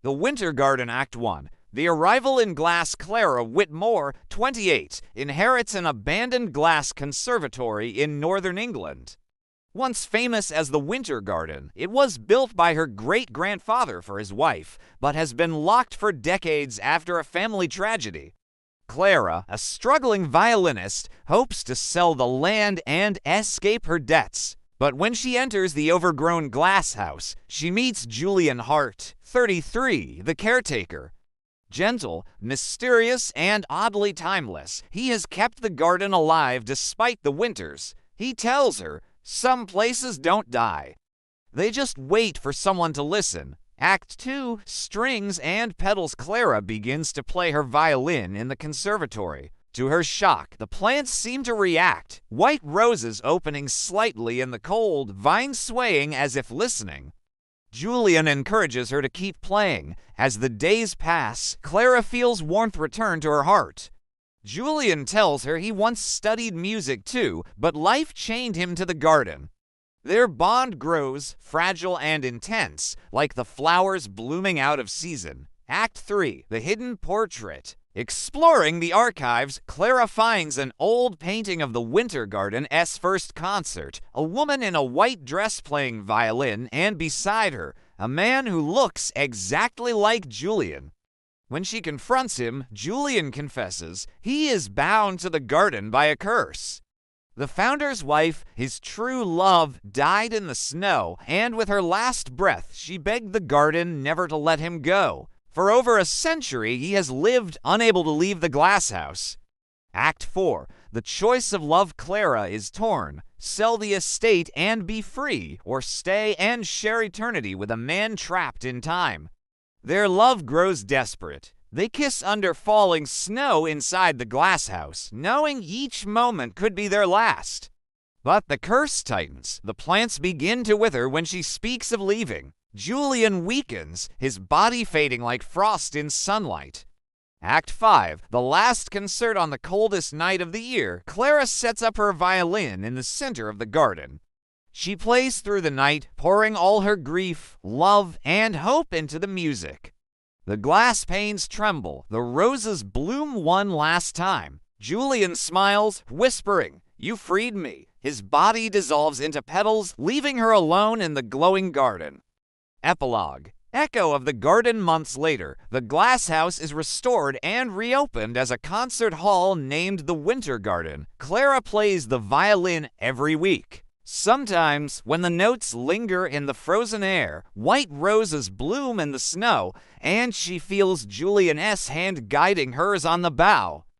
The Winter Garden, Act 1. The arrival in glass. Clara Whitmore, 28, inherits an abandoned glass conservatory in northern England. Once famous as the Winter Garden, it was built by her great-grandfather for his wife, but has been locked for decades after a family tragedy. Clara, a struggling violinist, hopes to sell the land and escape her debts. But when she enters the overgrown glass house, she meets Julian Hart, 33, the caretaker. Gentle, mysterious, and oddly timeless, he has kept the garden alive despite the winters. He tells her, "Some places don't die. They just wait for someone to listen." Act 2, Strings and Pedals. Clara begins to play her violin in the conservatory. To her shock, the plants seem to react, white roses opening slightly in the cold, vines swaying as if listening. Julian encourages her to keep playing. As the days pass, Clara feels warmth return to her heart. Julian tells her he once studied music too, but life chained him to the garden. Their bond grows, fragile and intense, like the flowers blooming out of season. Act 3, The Hidden Portrait. Exploring the archives, Clara finds an old painting of the Winter Garden's first concert, a woman in a white dress playing violin, and beside her, a man who looks exactly like Julian. When she confronts him, Julian confesses he is bound to the garden by a curse. The founder's wife, his true love, died in the snow, and with her last breath, she begged the garden never to let him go. For over a century, he has lived unable to leave the glass house. Act 4. The choice of love. Clara is torn. Sell the estate and be free, or stay and share eternity with a man trapped in time. Their love grows desperate. They kiss under falling snow inside the glass house, knowing each moment could be their last. But the curse tightens. The plants begin to wither when she speaks of leaving. Julian weakens, his body fading like frost in sunlight. Act 5. The last concert on the coldest night of the year. Clara sets up her violin in the center of the garden. She plays through the night, pouring all her grief, love, and hope into the music. The glass panes tremble. The roses bloom one last time. Julian smiles, whispering, "You freed me." His body dissolves into petals, leaving her alone in the glowing garden. Epilogue. Echo of the garden. Months later, the glass house is restored and reopened as a concert hall named the Winter Garden. Clara plays the violin every week. Sometimes, when the notes linger in the frozen air, white roses bloom in the snow, and she feels Julian's hand guiding hers on the bough.